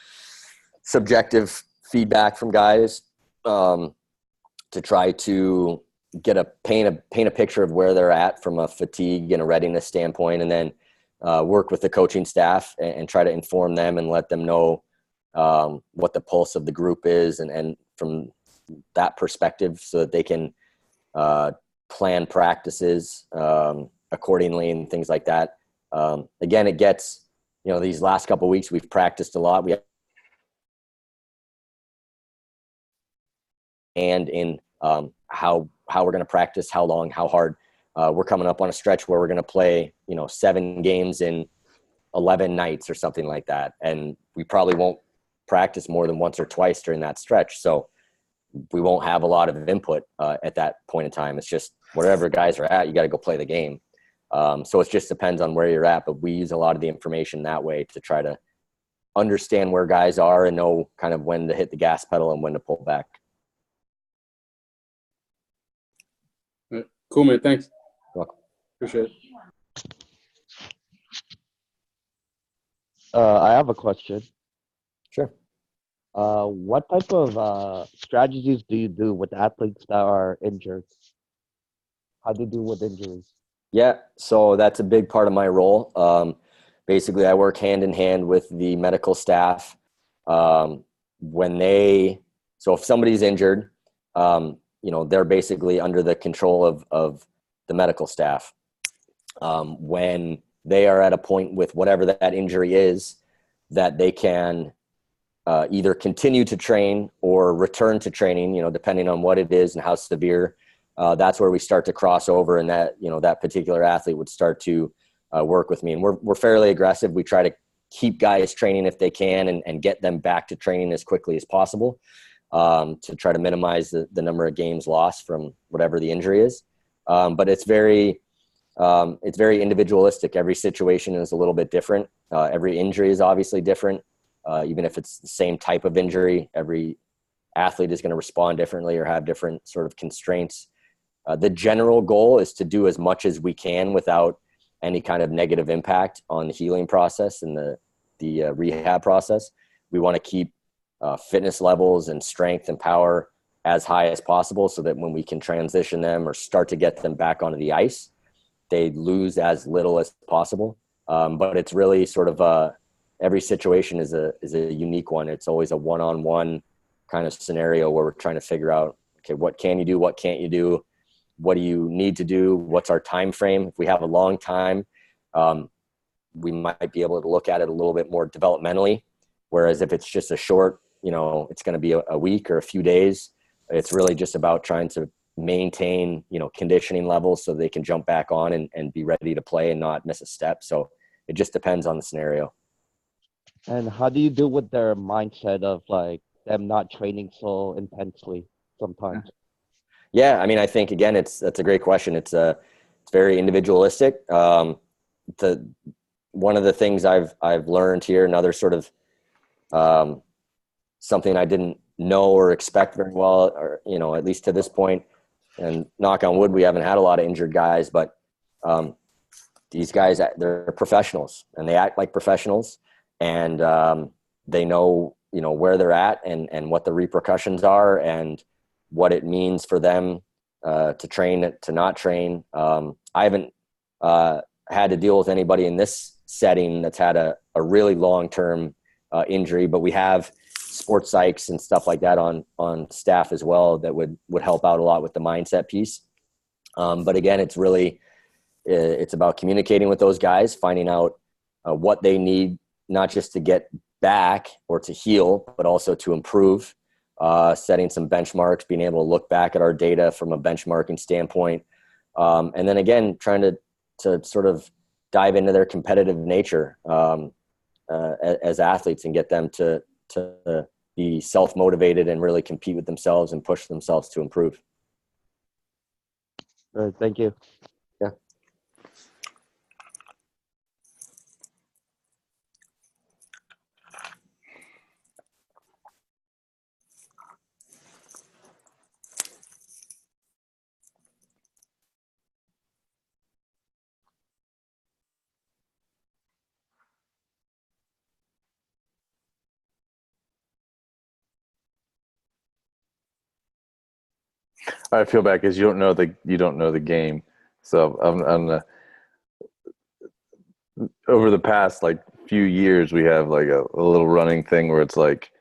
subjective feedback from guys to try to paint a picture of where they're at from a fatigue and a readiness standpoint, and then work with the coaching staff and try to inform them and let them know what the pulse of the group is, and from that perspective, so that they can plan practices accordingly and things like that. Again, it gets, these last couple of weeks we've practiced a lot. And in how we're going to practice, how long, how hard. We're coming up on a stretch where we're going to play, 7 games in 11 nights or something like that. And we probably won't practice more than once or twice during that stretch. So we won't have a lot of input at that point in time. It's just wherever guys are at, you got to go play the game. So it just depends on where you're at, but we use a lot of the information that way to try to understand where guys are and know kind of when to hit the gas pedal and when to pull back. Cool, man. Thanks. Welcome. Appreciate it. I have a question. Sure. What type of strategies do you do with athletes that are injured? How do you deal with injuries? Yeah, so that's a big part of my role. Basically, I work hand in hand with the medical staff. So if somebody's injured, they're basically under the control of the medical staff. When they are at a point with whatever that injury is, that they can either continue to train or return to training, depending on what it is and how severe. That's where we start to cross over, and that particular athlete would start to work with me. And we're fairly aggressive. We try to keep guys training if they can and get them back to training as quickly as possible. to try to minimize the number of games lost from whatever the injury is. But it's very individualistic. Every situation is a little bit different. Every injury is obviously different. Even if it's the same type of injury, every athlete is going to respond differently or have different sort of constraints. The general goal is to do as much as we can without any kind of negative impact on the healing process and the rehab process. We want to keep fitness levels and strength and power as high as possible so that when we can transition them or start to get them back onto the ice, they lose as little as possible. But it's really sort of every situation is a unique one. It's always a one-on-one kind of scenario where we're trying to figure out, okay, what can you do? What can't you do? What do you need to do? What's our time frame? If we have a long time, we might be able to look at it a little bit more developmentally. Whereas if it's just a short, it's going to be a week or a few days. It's really just about trying to maintain, conditioning levels so they can jump back on and be ready to play and not miss a step. So it just depends on the scenario. And how do you deal with their mindset of like them not training so intensely sometimes? Yeah, I mean, I think again, that's a great question. It's very individualistic. One of the things I've learned here, another sort of something I didn't know or expect very well, or at least to this point, and knock on wood, we haven't had a lot of injured guys, but these guys, they're professionals and they act like professionals, and they know where they're at and what the repercussions are and what it means for them to train, to not train. I haven't had to deal with anybody in this setting that's had a really long-term injury, but we have sports psychs and stuff like that on staff as well that would help out a lot with the mindset piece. But again, it's about communicating with those guys, finding out what they need, not just to get back or to heal, but also to improve, setting some benchmarks, being able to look back at our data from a benchmarking standpoint. And then again, trying to sort of dive into their competitive nature as athletes and get them to be self-motivated and really compete with themselves and push themselves to improve. All right, thank you. Yeah. I feel bad because you don't know the game. So I'm over the past like few years, we have like a little running thing where it's like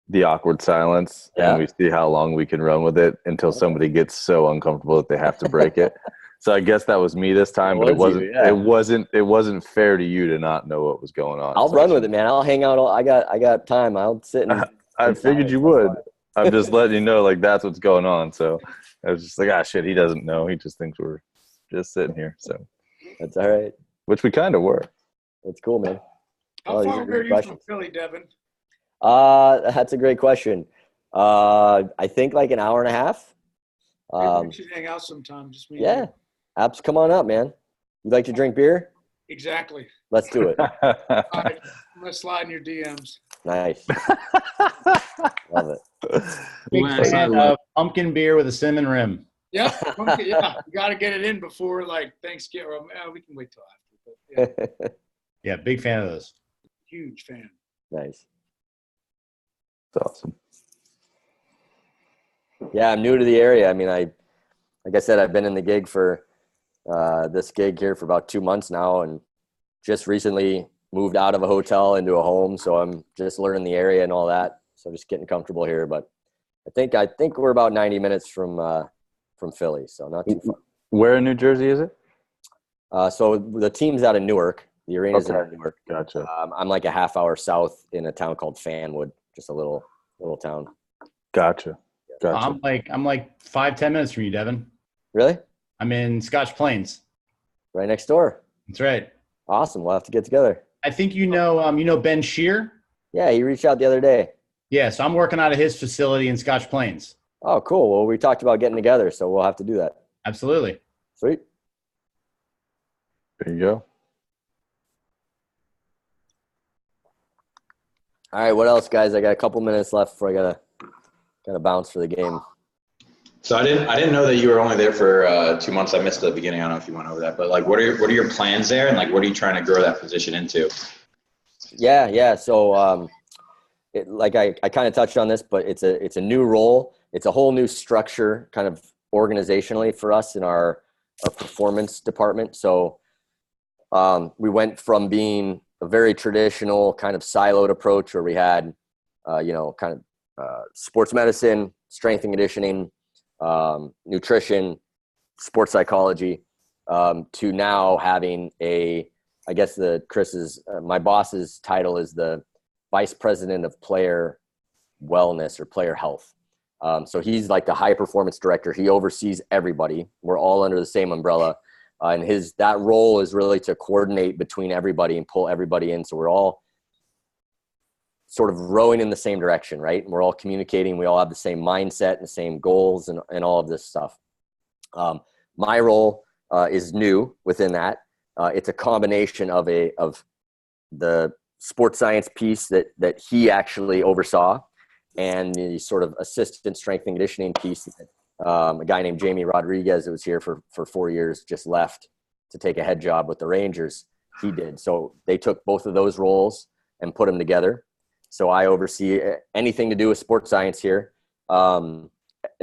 the awkward silence, Yeah. and we see how long we can run with it until somebody gets so uncomfortable that they have to break it. So I guess that was me this time, but it wasn't fair to you to not know what was going on. I'll run with it, man. I'll hang out. I got time. I'll sit and I figured you would. I'm just letting you know, like, that's what's going on. So I was just like, shit, he doesn't know. He just thinks we're just sitting here. So that's all right. Which we kind of were. That's cool, man. How far are you from Philly, Devan? That's a great question. I think like an hour and a half. Maybe we should hang out sometime. Just me. Yeah. Apps, come on up, man. You like to drink beer? Exactly. Let's do it. All right, I'm going to slide in your DMs. Nice. Love it. Big fan of pumpkin beer with a cinnamon rim. Yeah, yeah. You got to get it in before like Thanksgiving. We can wait till after. But yeah. Yeah, big fan of those. Huge fan. Nice. That's awesome. Yeah, I'm new to the area. I mean, like I said, I've been in the gig for this gig here for about 2 months now, and just recently moved out of a hotel into a home. So I'm just learning the area and all that. So just getting comfortable here. But I think we're about 90 minutes from Philly, so not too far. Where in New Jersey is it? So the team's out of Newark. The arena's out of Newark. Gotcha. I'm like a half hour south in a town called Fanwood, just a little town. Gotcha. I'm like 5-10 minutes from you, Devan. Really? I'm in Scotch Plains. Right next door. That's right. Awesome. We'll have to get together. I think you know Ben Shear. Yeah, he reached out the other day. Yeah, so I'm working out of his facility in Scotch Plains. Oh, cool. Well, we talked about getting together, so we'll have to do that. Absolutely. Sweet. There you go. All right, what else, guys? I got a couple minutes left before I gotta bounce for the game. So I didn't know that you were only there for 2 months. I missed the beginning. I don't know if you went over that, but like, what are your plans there, and like, what are you trying to grow that position into? Yeah. So, like I kind of touched on this, but it's a new role. It's a whole new structure, kind of organizationally for us in our performance department. So, we went from being a very traditional kind of siloed approach where we had, sports medicine, strength and conditioning, nutrition, sports psychology, to now having my boss's title is the vice president of player wellness or player health. So he's like the high performance director. He oversees everybody. We're all under the same umbrella. And that role is really to coordinate between everybody and pull everybody in. So we're all sort of rowing in the same direction, right? And we're all communicating. We all have the same mindset and the same goals and all of this stuff. My role is new within that. It's a combination of the sports science piece that he actually oversaw, and the sort of assistant strength and conditioning piece that a guy named Jamie Rodriguez, that was here for 4 years, just left to take a head job with the Rangers. He did. So they took both of those roles and put them together. So I oversee anything to do with sports science here, the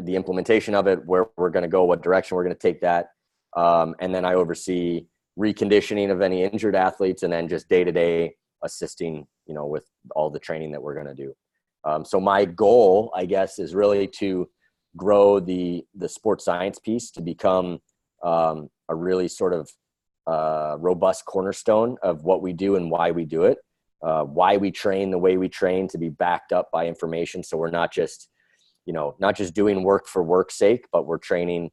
implementation of it, where we're going to go, what direction we're going to take that. And then I oversee reconditioning of any injured athletes, and then just day-to-day assisting, with all the training that we're going to do. So my goal, I guess, is really to grow the sports science piece to become a really sort of robust cornerstone of what we do and why we do it, why we train the way we train, to be backed up by information. So we're not just doing work for work's sake, but we're training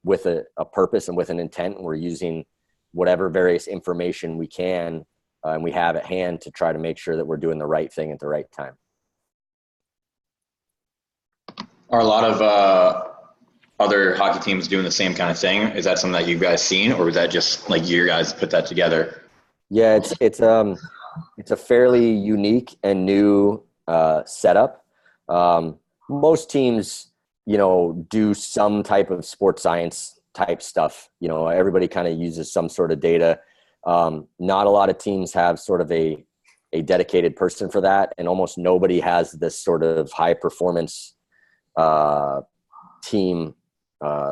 with a purpose and with an intent. And we're using whatever various information we can and we have at hand to try to make sure that we're doing the right thing at the right time. Are a lot of other hockey teams doing the same kind of thing? Is that something that you guys seen, or was that just like you guys put that together? Yeah, it's a fairly unique and new setup. Most teams, do some type of sports science type stuff. Everybody kind of uses some sort of data. Not a lot of teams have sort of a dedicated person for that, and almost nobody has this sort of high performance team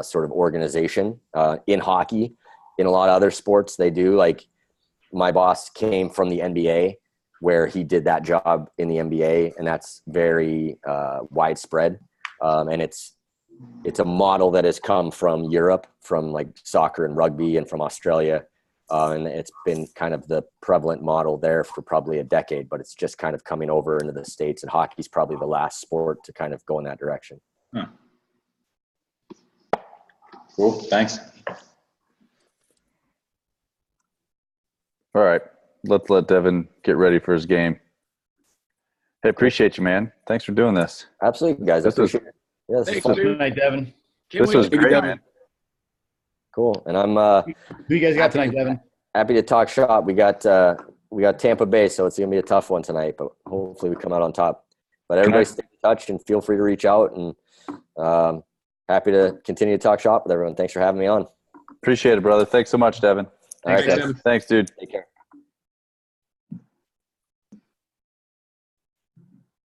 sort of organization in hockey. In a lot of other sports they do. Like, my boss came from the NBA, where he did that job in the NBA, and that's very widespread. And it's a model that has come from Europe, from like soccer and rugby, and from Australia. And it's been kind of the prevalent model there for probably a decade, but it's just kind of coming over into the States, and hockey's probably the last sport to kind of go in that direction. Huh. Cool. Thanks. All right. Let's let Devan get ready for his game. Hey, appreciate you, man. Thanks for doing this. Absolutely, guys. I appreciate it. Yeah, this is fun. Good night, Devan. This was great, man. Cool. And I'm Who you guys got tonight, Devan? happy to talk shop. We got Tampa Bay, so it's gonna be a tough one tonight, but hopefully we come out on top. But everybody stay in touch and feel free to reach out, and happy to continue to talk shop with everyone. Thanks for having me on. Appreciate it, brother. Thanks so much, Devan. All right, Thanks, guys. Devin. Thanks, dude. Take care.